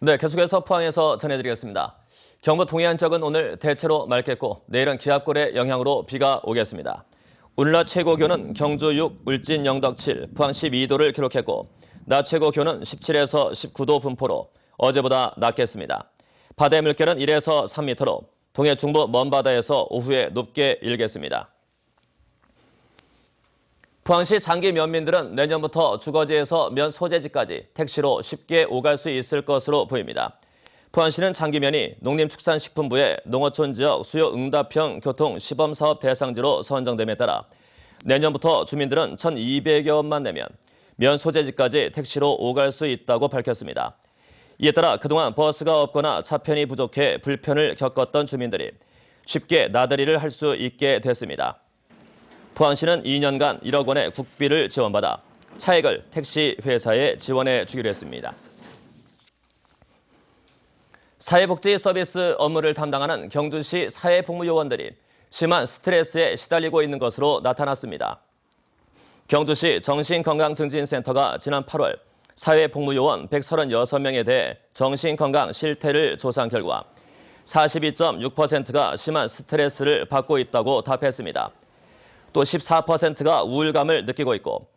네, 계속해서 포항에서 전해드리겠습니다. 경북 동해안 쪽은 오늘 대체로 맑겠고 내일은 기압골의 영향으로 비가 오겠습니다. 오늘 낮 최고 기온은 경주 6, 울진 영덕 7, 포항 12도를 기록했고 낮 최고 기온은 17에서 19도 분포로 어제보다 낮겠습니다. 바다의 물결은 1에서 3m로 동해 중부 먼바다에서 오후에 높게 일겠습니다. 포항시 장기 면민들은 내년부터 주거지에서 면 소재지까지 택시로 쉽게 오갈 수 있을 것으로 보입니다. 포항시는 장기면이 농림축산식품부의 농어촌 지역 수요 응답형 교통 시범사업 대상지로 선정됨에 따라 내년부터 주민들은 1,200여 원만 내면 면 소재지까지 택시로 오갈 수 있다고 밝혔습니다. 이에 따라 그동안 버스가 없거나 차편이 부족해 불편을 겪었던 주민들이 쉽게 나들이를 할 수 있게 됐습니다. 포항시는 2년간 1억 원의 국비를 지원받아 차액을 택시 회사에 지원해 주기로 했습니다. 사회복지 서비스 업무를 담당하는 경주시 사회복무요원들이 심한 스트레스에 시달리고 있는 것으로 나타났습니다. 경주시 정신건강증진센터가 지난 8월 사회복무요원 136명에 대해 정신건강 실태를 조사한 결과 42.6%가 심한 스트레스를 받고 있다고 답했습니다. 또 14%가 우울감을 느끼고 있고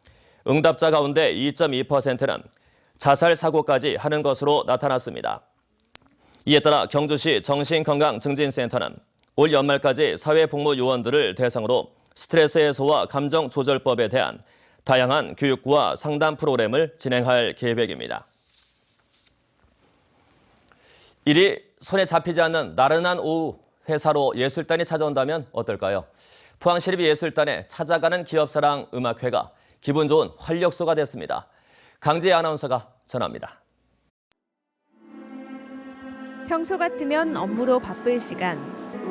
응답자 가운데 2.2%는 자살 사고까지 하는 것으로 나타났습니다. 이에 따라 경주시 정신건강증진센터는 올 연말까지 사회복무요원들을 대상으로 스트레스 해소와 감정조절법에 대한 다양한 교육과 상담 프로그램을 진행할 계획입니다. 일이 손에 잡히지 않는 나른한 오후 회사로 예술단이 찾아온다면 어떨까요? 포항시립예술단에 찾아가는 기업사랑 음악회가 기분 좋은 활력소가 됐습니다. 강지혜 아나운서가 전합니다. 평소 같으면 업무로 바쁠 시간,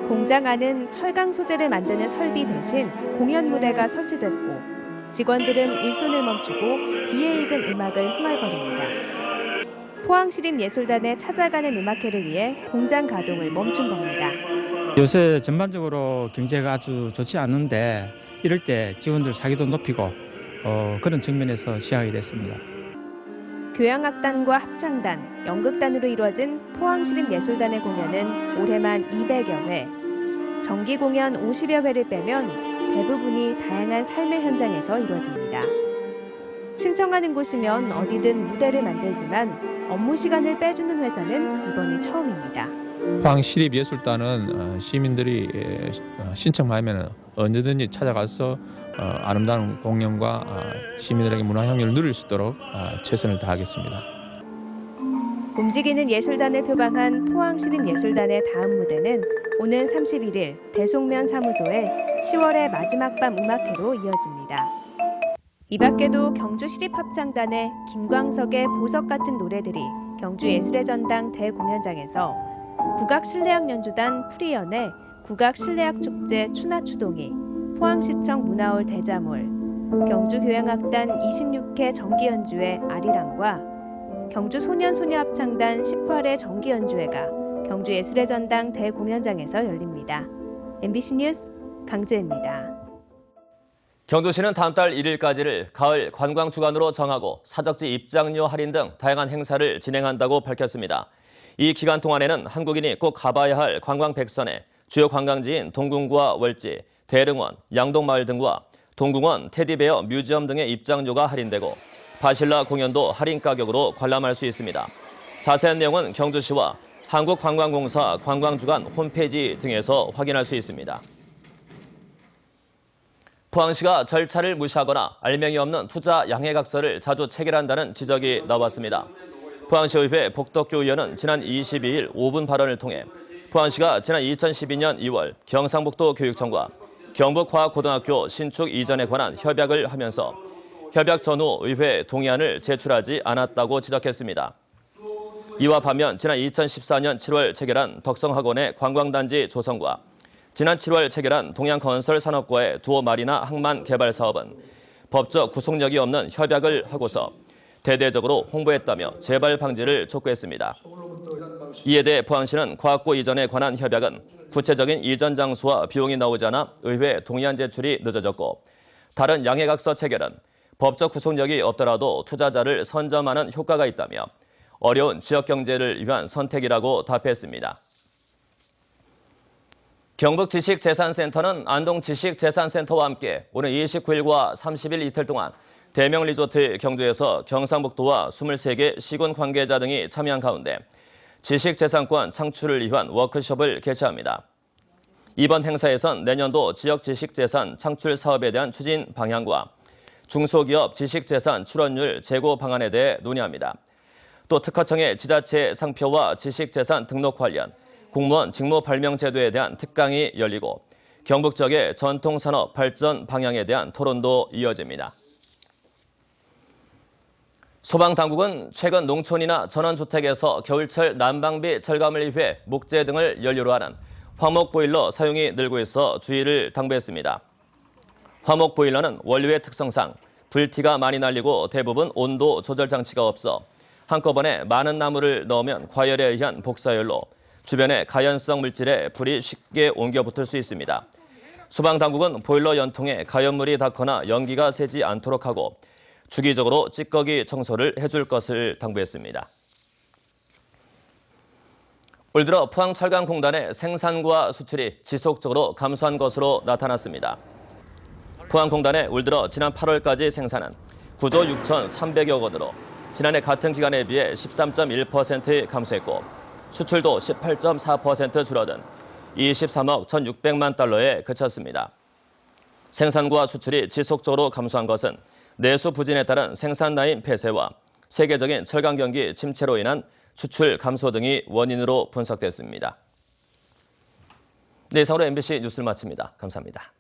공장 안은 철강 소재를 만드는 설비 대신 공연 무대가 설치됐고 직원들은 일손을 멈추고 귀에 익은 음악을 흥얼거립니다. 포항시립예술단에 찾아가는 음악회를 위해 공장 가동을 멈춘 겁니다. 요새 전반적으로 경제가 아주 좋지 않은데 이럴 때 직원들 사기도 높이고 그런 측면에서 시작이 됐습니다. 교향악단과 합창단, 연극단으로 이루어진 포항시립예술단의 공연은 올해만 200여 회, 정기 공연 50여 회를 빼면 대부분이 다양한 삶의 현장에서 이루어집니다. 신청하는 곳이면 어디든 무대를 만들지만 업무 시간을 빼주는 회사는 이번이 처음입니다. 포항시립예술단은 시민들이 신청하면 언제든지 찾아가서 아름다운 공연과 시민들에게 문화향유를 누릴 수 있도록 최선을 다하겠습니다. 움직이는 예술단을 표방한 포항시립예술단의 다음 무대는 오는 31일 대송면 사무소에 10월의 마지막 밤 음악회로 이어집니다. 이 밖에도 경주시립합창단의 김광석의 보석 같은 노래들이 경주예술의 전당 대공연장에서 국악실내악 연주단 프리연의 국악실내악축제 추나추동이, 포항시청 문화홀 대자몰, 경주교향악단 26회 정기연주회 아리랑과 경주소년소녀합창단 18회 정기연주회가 경주예술의 전당 대공연장에서 열립니다. MBC 뉴스 강재입니다. 경주시는 다음 달 1일까지를 가을 관광주간으로 정하고 사적지 입장료 할인 등 다양한 행사를 진행한다고 밝혔습니다. 이 기간 동안에는 한국인이 꼭 가봐야 할 관광 100선에 주요 관광지인 동궁과 월지, 대릉원, 양동마을 등과 동궁원, 테디베어, 뮤지엄 등의 입장료가 할인되고 바실라 공연도 할인 가격으로 관람할 수 있습니다. 자세한 내용은 경주시와 한국관광공사 관광주간 홈페이지 등에서 확인할 수 있습니다. 포항시가 절차를 무시하거나 알맹이 없는 투자 양해각서를 자주 체결한다는 지적이 나왔습니다. 포항시의회 복덕규 의원은 지난 22일 5분 발언을 통해 포항시가 지난 2012년 2월 경상북도 교육청과 경북과학고등학교 신축 이전에 관한 협약을 하면서 협약 전후 의회 동의안을 제출하지 않았다고 지적했습니다. 이와 반면 지난 2014년 7월 체결한 덕성학원의 관광단지 조성과 지난 7월 체결한 동양건설산업과의 두어마리나 항만 개발 사업은 법적 구속력이 없는 협약을 하고서 대대적으로 홍보했다며 재발 방지를 촉구했습니다. 이에 대해 포항시는 과학고 이전에 관한 협약은 구체적인 이전 장소와 비용이 나오지 않아 의회 동의안 제출이 늦어졌고 다른 양해각서 체결은 법적 구속력이 없더라도 투자자를 선점하는 효과가 있다며 어려운 지역 경제를 위한 선택이라고 답했습니다. 경북지식재산센터는 안동지식재산센터와 함께 오는 29일과 30일 이틀 동안 대명 리조트 경주에서 경상북도와 23개 시군 관계자 등이 참여한 가운데 지식재산권 창출을 위한 워크숍을 개최합니다. 이번 행사에선 내년도 지역 지식재산 창출 사업에 대한 추진 방향과 중소기업 지식재산 출원율 제고 방안에 대해 논의합니다. 또 특허청의 지자체 상표와 지식재산 등록 관련 공무원 직무 발명 제도에 대한 특강이 열리고 경북 지역의 전통산업 발전 방향에 대한 토론도 이어집니다. 소방당국은 최근 농촌이나 전원주택에서 겨울철 난방비 절감을 위해 목재 등을 연료로 하는 화목보일러 사용이 늘고 있어 주의를 당부했습니다. 화목보일러는 원료의 특성상 불티가 많이 날리고 대부분 온도 조절 장치가 없어 한꺼번에 많은 나무를 넣으면 과열에 의한 복사열로 주변의 가연성 물질에 불이 쉽게 옮겨 붙을 수 있습니다. 소방당국은 보일러 연통에 가연물이 닿거나 연기가 새지 않도록 하고 주기적으로 찌꺼기 청소를 해줄 것을 당부했습니다. 올 들어 포항철강공단의 생산과 수출이 지속적으로 감소한 것으로 나타났습니다. 포항공단의 올 들어 지난 8월까지 생산은 9조 6,300여 원으로 지난해 같은 기간에 비해 13.1% 감소했고 수출도 18.4% 줄어든 23억 1,600만 달러에 그쳤습니다. 생산과 수출이 지속적으로 감소한 것은 내수 부진에 따른 생산 라인 폐쇄와 세계적인 철강 경기 침체로 인한 수출 감소 등이 원인으로 분석됐습니다. 네, 이상으로 MBC 뉴스를 마칩니다. 감사합니다.